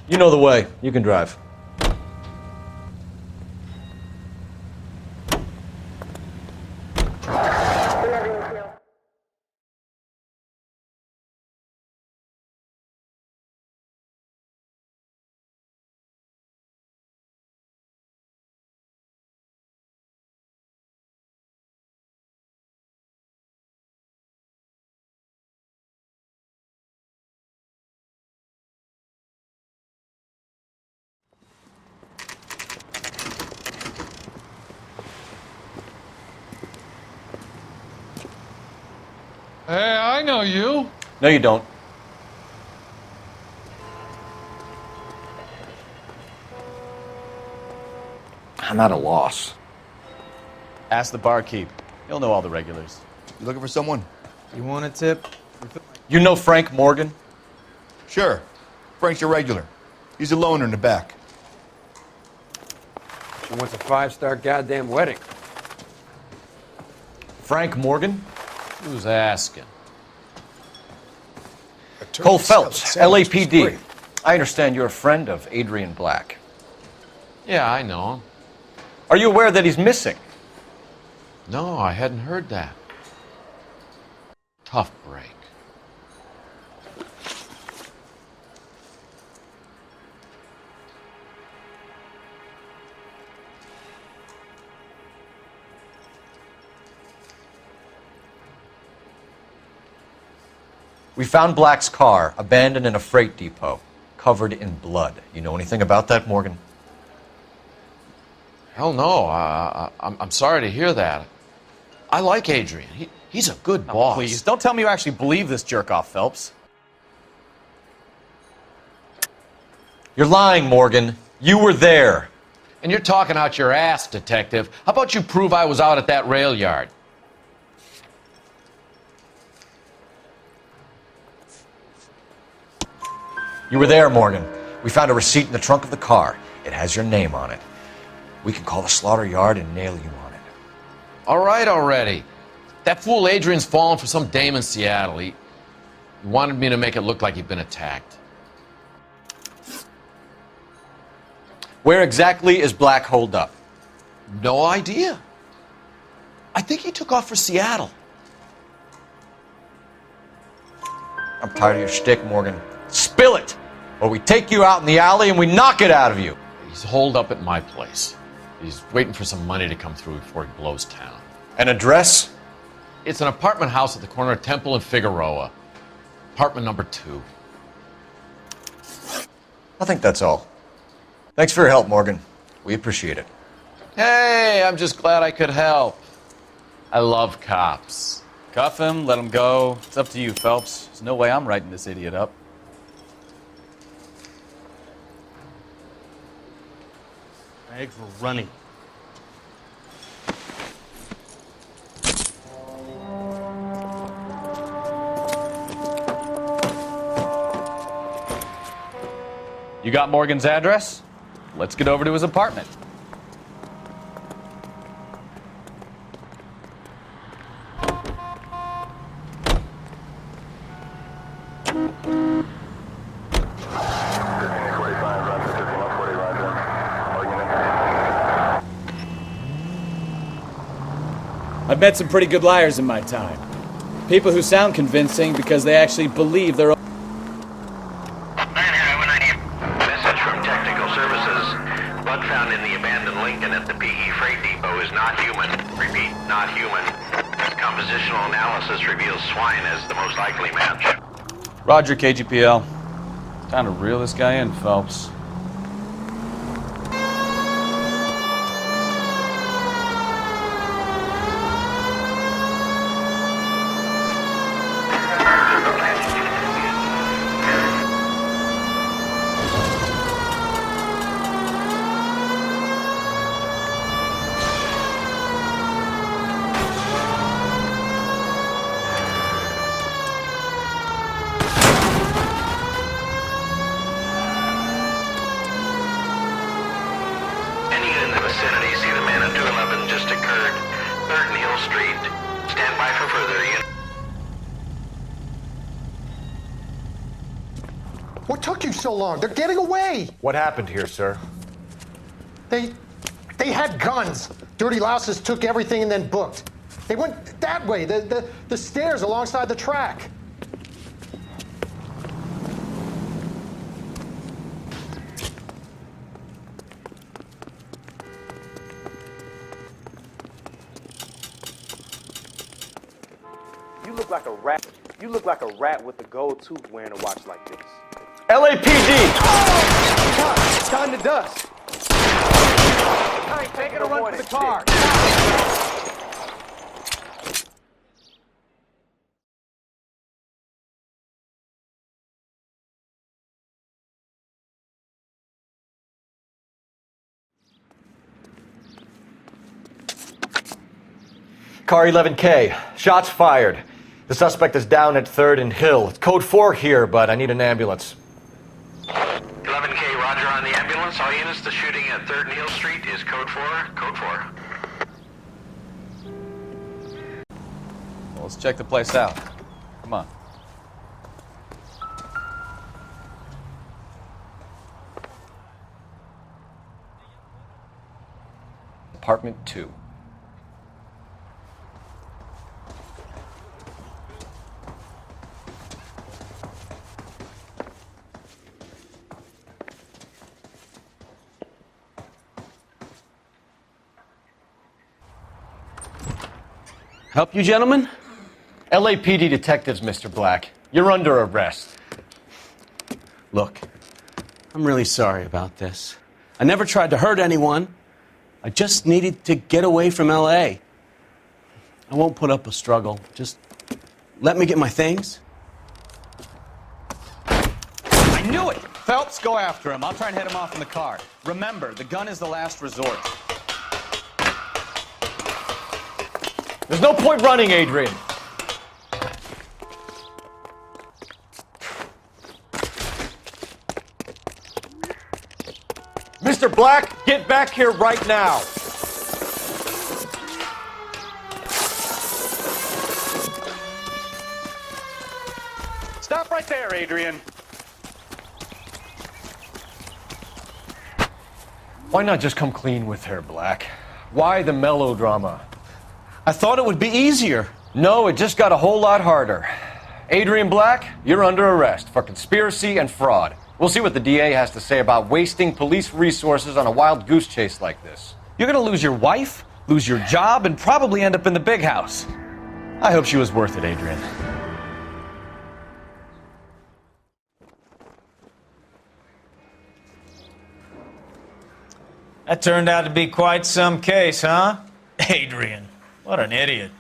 You know the way. You can drive. Hey, I know you. No, you don't. I'm at a loss. Ask the barkeep. He'll know all the regulars. You looking for someone? You want a tip? You know Frank Morgan? Sure. Frank's your regular. He's a loner in the back. She wants a 5-star goddamn wedding. Frank Morgan? Who's asking? Cole Phelps, LAPD. I understand you're a friend of Adrian Black. Yeah, I know him. Are you aware that he's missing? No, I hadn't heard that. Tough break. We found Black's car abandoned in a freight depot, covered in blood. You know anything about that, Morgan? Hell no. I'm sorry to hear that. I like Adrian. He's a good boss. Please, don't tell me you actually believe this jerk-off, Phelps. You're lying, Morgan. You were there. And you're talking out your ass, detective. How about you prove I was out at that rail yard? You were there, Morgan. We found a receipt in the trunk of the car. It has your name on it. We can call the slaughter yard and nail you on it. All right already. That fool Adrian's fallen for some dame in Seattle. He wanted me to make it look like he'd been attacked. Where exactly is Black holed up? No idea. I think he took off for Seattle. I'm tired of your shtick, Morgan. Spill it, or we take you out in the alley and we knock it out of you. He's holed up at my place. He's waiting for some money to come through before he blows town. An address? It's an apartment house at the corner of Temple and Figueroa. Apartment number 2. I think that's all. Thanks for your help, Morgan. We appreciate it. Hey, I'm just glad I could help. I love cops. Cuff him, let him go. It's up to you, Phelps. There's no way I'm writing this idiot up. My eggs were running. You got Morgan's address? Let's get over to his apartment. I've met some pretty good liars in my time. People who sound convincing because they actually believe their own. Message from Technical Services. Blood found in the abandoned Lincoln at the PE freight depot is not human. Repeat, not human. Compositional analysis reveals swine as the most likely match. Roger, KGPL. Time to reel this guy in, Phelps. What took you so long? They're getting away. What happened here, sir? They had guns. Dirty louses took everything and then booked. They went that way, the stairs alongside the track. You look like a rat. You look like a rat with a gold tooth wearing a watch like this. LAPD! Cut! Time to dust. Taking a run for the car. Car 11K. Shots fired. The suspect is down at 3rd and Hill. It's code 4 here, but I need an ambulance. 11K, roger on the ambulance. All units, the shooting at 3rd and Hill Street is code 4. Code 4. Well, let's check the place out. Come on. Apartment 2. Help you, gentlemen? LAPD detectives, Mr. Black. You're under arrest. Look, I'm really sorry about this. I never tried to hurt anyone. I just needed to get away from L.A. I won't put up a struggle. Just let me get my things. I knew it! Phelps, go after him. I'll try and head him off in the car. Remember, the gun is the last resort. There's no point running, Adrian. Mr. Black, get back here right now. Stop right there, Adrian. Why not just come clean with her, Black? Why the melodrama? I thought it would be easier. No, it just got a whole lot harder. Adrian Black, you're under arrest for conspiracy and fraud. We'll see what the DA has to say about wasting police resources on a wild goose chase like this. You're gonna lose your wife, lose your job, and probably end up in the big house. I hope she was worth it, Adrian. That turned out to be quite some case, huh? Adrian, what an idiot.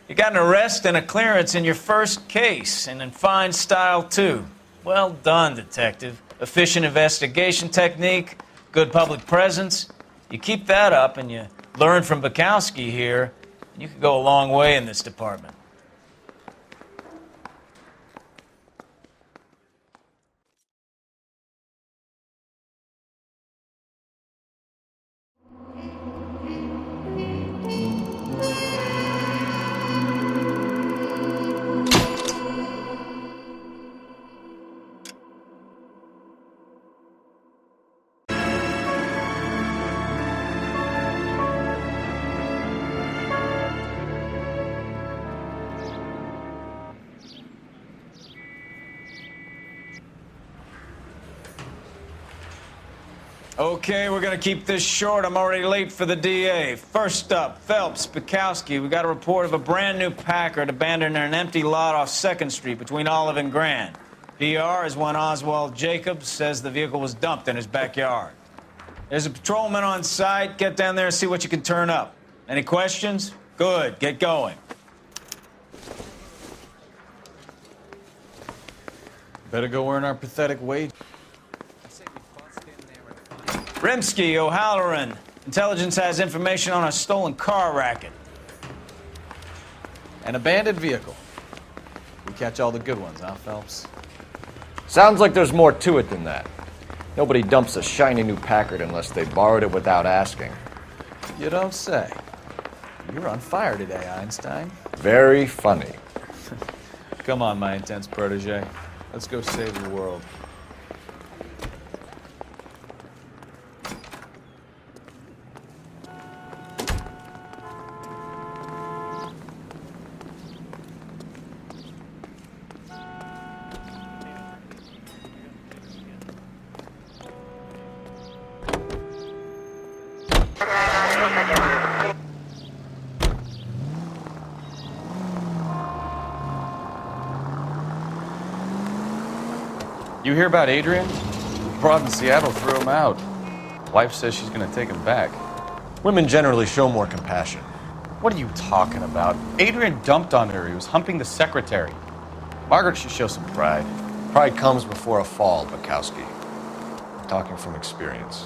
You got an arrest and a clearance in your first case, and in fine style, too. Well done, detective. Efficient investigation technique, good public presence. You keep that up and you learn from Bukowski here, and you could go a long way in this department. Okay, we're gonna keep this short. I'm already late for the DA. First up, Phelps, Bukowski. We got a report of a brand new Packard abandoned in an empty lot off 2nd Street between Olive and Grand. PR is one Oswald Jacobs says the vehicle was dumped in his backyard. There's a patrolman on site. Get down there and see what you can turn up. Any questions? Good, get going. Better go earn our pathetic wage. Rimsky, O'Halloran. Intelligence has information on a stolen car racket. An abandoned vehicle. We catch all the good ones, huh, Phelps? Sounds like there's more to it than that. Nobody dumps a shiny new Packard unless they borrowed it without asking. You don't say. You're on fire today, Einstein. Very funny. Come on, my intense protege. Let's go save the world. You hear about Adrian? Broad in Seattle threw him out. Wife says she's gonna take him back. Women generally show more compassion. What are you talking about? Adrian dumped on her. He was humping the secretary. Margaret should show some pride. Pride comes before a fall, Bukowski. Talking from experience.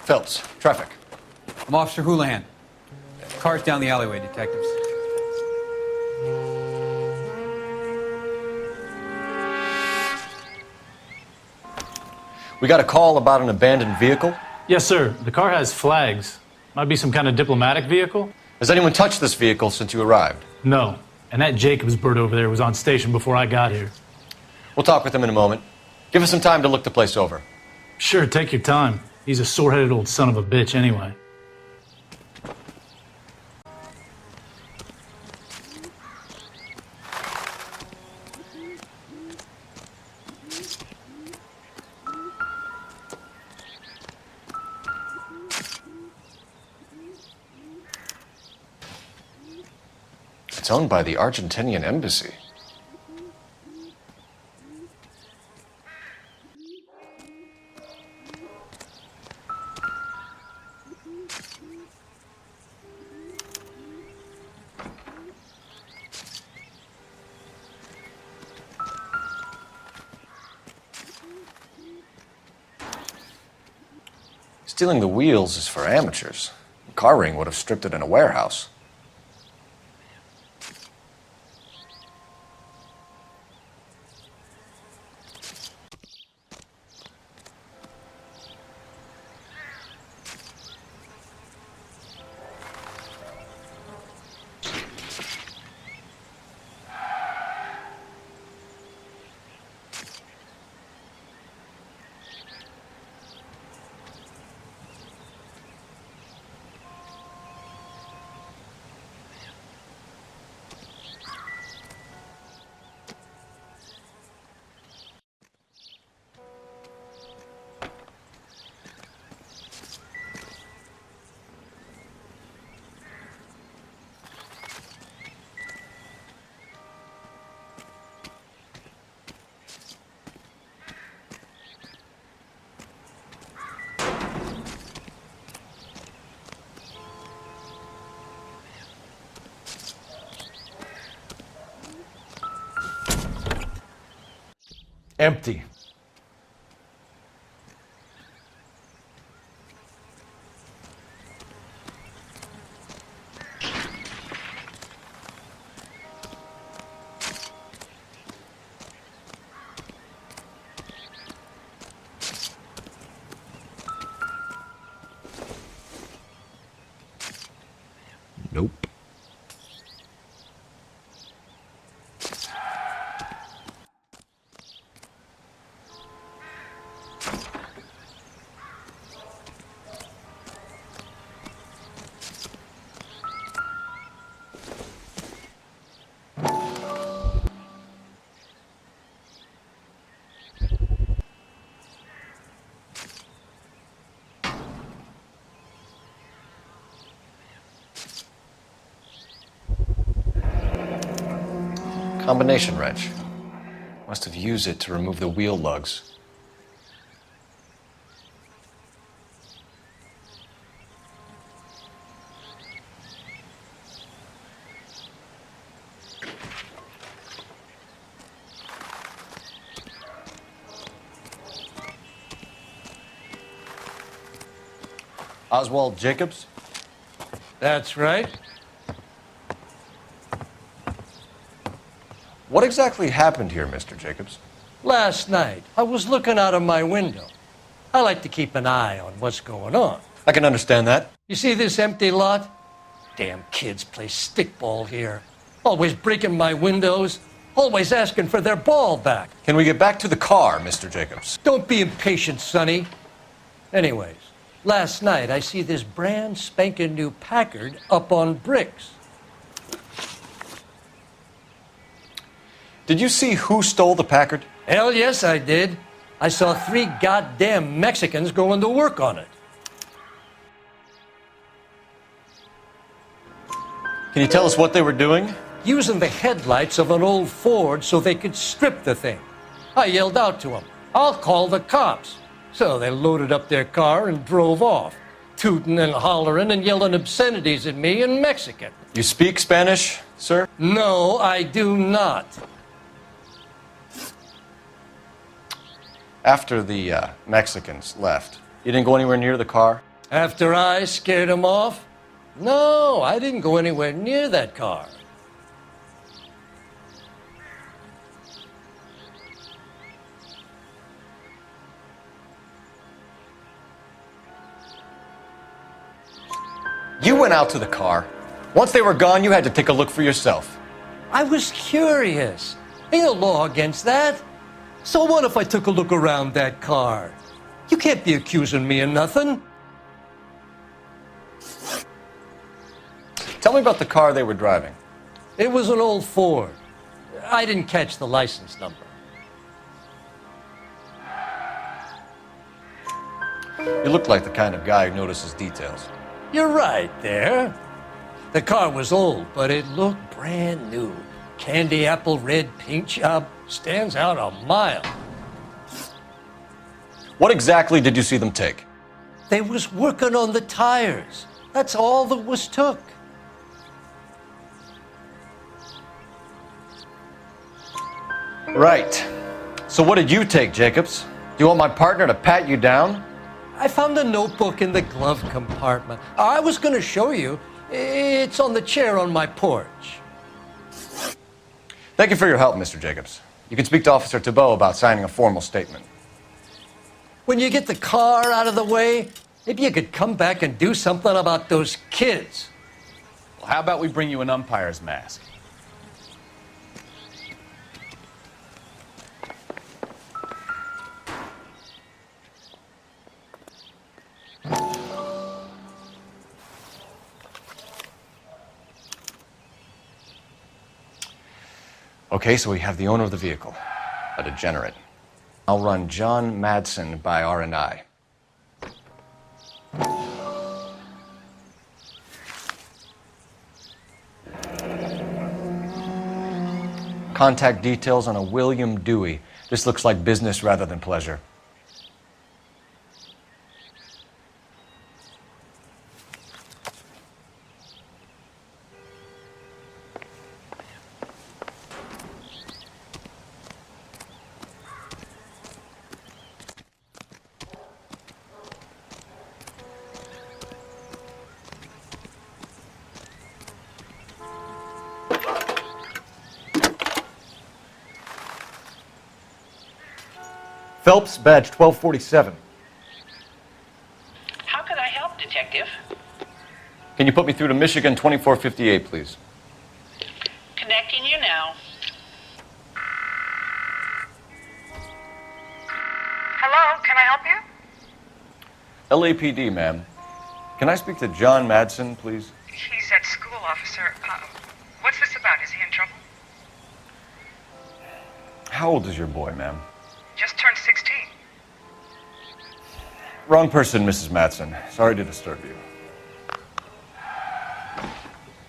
Phelps, traffic. I'm Officer Houlihan. Car's down the alleyway, detectives. We got a call about an abandoned vehicle. Yes, sir. The car has flags. Might be some kind of diplomatic vehicle? Has anyone touched this vehicle since you arrived? No. And that Jacobs bird over there was on station before I got here. We'll talk with him in a moment. Give us some time to look the place over. Sure, take your time. He's a sore-headed old son of a bitch anyway. It's owned by the Argentinian embassy. Stealing the wheels is for amateurs. A car ring would have stripped it in a warehouse. Empty. Nope. Combination wrench. Must have used it to remove the wheel lugs. Oswald Jacobs? That's right. What exactly happened here, Mr. Jacobs? Last night, I was looking out of my window. I like to keep an eye on what's going on. I can understand that. You see this empty lot? Damn kids play stickball here. Always breaking my windows. Always asking for their ball back. Can we get back to the car, Mr. Jacobs? Don't be impatient, Sonny. Anyways, last night I see this brand spanking new Packard up on bricks. Did you see who stole the Packard? Hell yes, I did. I saw 3 goddamn Mexicans going to work on it. Can you tell us what they were doing? Using the headlights of an old Ford so they could strip the thing. I yelled out to them, "I'll call the cops." So they loaded up their car and drove off, tooting and hollering and yelling obscenities at me in Mexican. You speak Spanish, sir? No, I do not. After the Mexicans left, you didn't go anywhere near the car? After I scared them off? No, I didn't go anywhere near that car. You went out to the car. Once they were gone, you had to take a look for yourself. I was curious. Ain't no law against that. So what if I took a look around that car? You can't be accusing me of nothing. Tell me about the car they were driving. It was an old Ford. I didn't catch the license number. You look like the kind of guy who notices details. You're right there. The car was old, but it looked brand new. Candy apple red paint job stands out a mile. What exactly did you see them take? They was working on the tires. That's all that was took. Right. So what did you take, Jacobs? Do you want my partner to pat you down? I found a notebook in the glove compartment. I was going to show you. It's on the chair on my porch. Thank you for your help, Mr. Jacobs. You can speak to Officer Thibault about signing a formal statement. When you get the car out of the way, maybe you could come back and do something about those kids. Well, how about we bring you an umpire's mask? Okay, so we have the owner of the vehicle, a degenerate. I'll run John Madsen by R&I. Contact details on a William Dewey. This looks like business rather than pleasure. Phelps, badge 1247. How can I help, Detective? Can you put me through to Michigan 2458, please? Connecting you now. Hello, can I help you? LAPD, ma'am. Can I speak to John Madsen, please? He's at school, officer. What's this about? Is he in trouble? How old is your boy, ma'am? Just turned 16. Wrong person, Mrs. Madsen. Sorry to disturb you.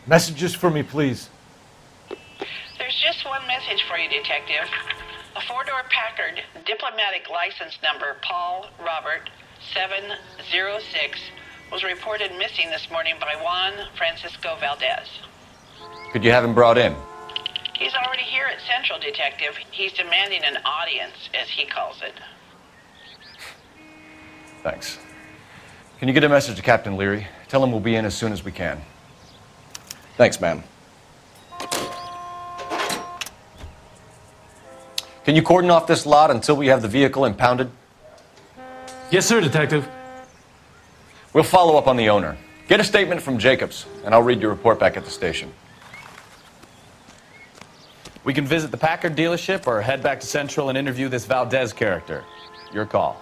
Messages for me, please. There's just one message for you, Detective. A four-door Packard, diplomatic license number Paul Robert 706, was reported missing this morning by Juan Francisco Valdez. Could you have him brought in? He's already here at Central, Detective. He's demanding an audience, as he calls it. Thanks. Can you get a message to Captain Leary? Tell him we'll be in as soon as we can. Thanks, ma'am. Can you cordon off this lot until we have the vehicle impounded? Yes, sir, Detective. We'll follow up on the owner. Get a statement from Jacobs, and I'll read your report back at the station. We can visit the Packard dealership or head back to Central and interview this Valdez character. Your call.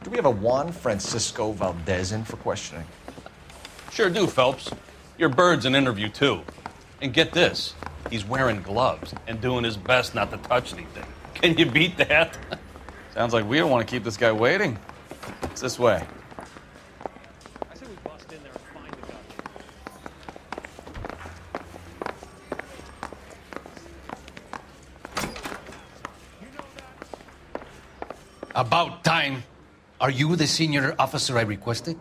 Do we have a Juan Francisco Valdez in for questioning? Sure do, Phelps. Your bird's an interview, too. And get this, he's wearing gloves and doing his best not to touch anything. Can you beat that? Sounds like we don't want to keep this guy waiting. It's this way. I say we bust in there and find the guy. About time. Are you the senior officer I requested?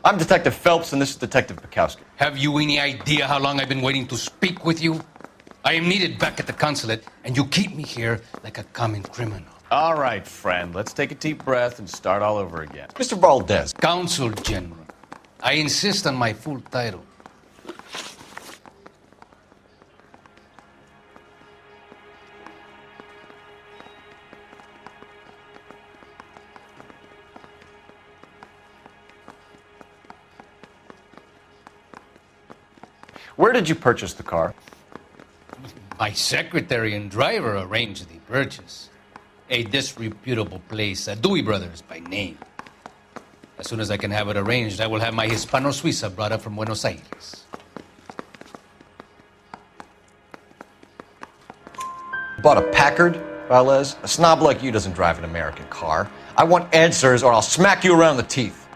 I'm Detective Phelps, and this is Detective Bukowski. Have you any idea how long I've been waiting to speak with you? I am needed back at the consulate, and you keep me here like a common criminal. All right, friend. Let's take a deep breath and start all over again. Mr. Valdez. Consul General. I insist on my full title. Where did you purchase the car? My secretary and driver arranged the purchase. A disreputable place, Dewey Brothers by name. As soon as I can have it arranged, I will have my Hispano Suiza brought up from Buenos Aires. Bought a Packard, Valdez? A snob like you doesn't drive an American car. I want answers or I'll smack you around the teeth.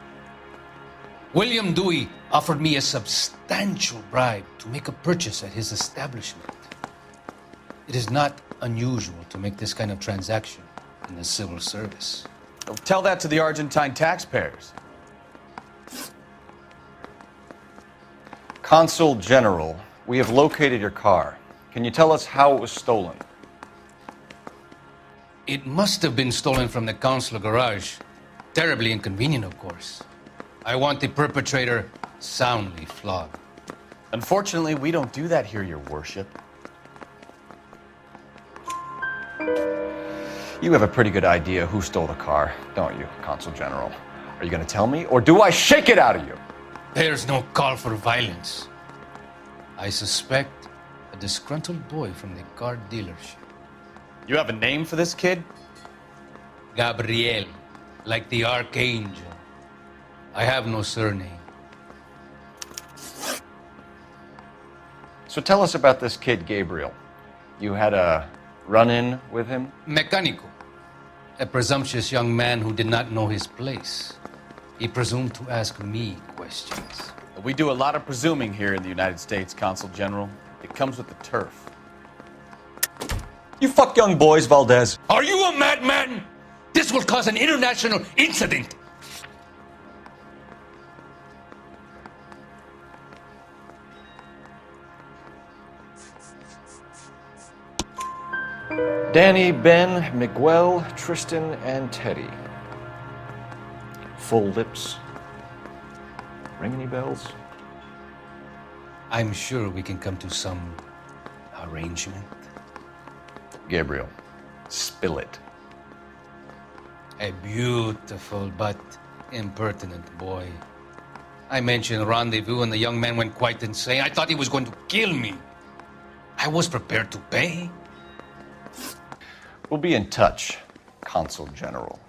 William Dewey offered me a substantial bribe to make a purchase at his establishment. It is not unusual to make this kind of transaction in the civil service. Tell that to the Argentine taxpayers. Consul General, we have located your car. Can you tell us how it was stolen? It must have been stolen from the consular garage. Terribly inconvenient, of course. I want the perpetrator soundly flogged. Unfortunately, we don't do that here, Your Worship. You have a pretty good idea who stole the car, don't you, Consul General? Are you going to tell me, or do I shake it out of you? There's no call for violence. I suspect a disgruntled boy from the car dealership. You have a name for this kid? Gabriel, like the archangel. I have no surname. So tell us about this kid, Gabriel. You had a run-in with him? Mecánico. A presumptuous young man who did not know his place. He presumed to ask me questions. We do a lot of presuming here in the United States, Consul General. It comes with the turf. You fuck young boys, Valdez. Are you a madman? This will cause an international incident. Danny, Ben, Miguel, Tristan, and Teddy. Full lips. Ring any bells? I'm sure we can come to some arrangement. Gabriel, spill it. A beautiful but impertinent boy. I mentioned rendezvous and the young man went quite insane. I thought he was going to kill me. I was prepared to pay. We'll be in touch, Consul General.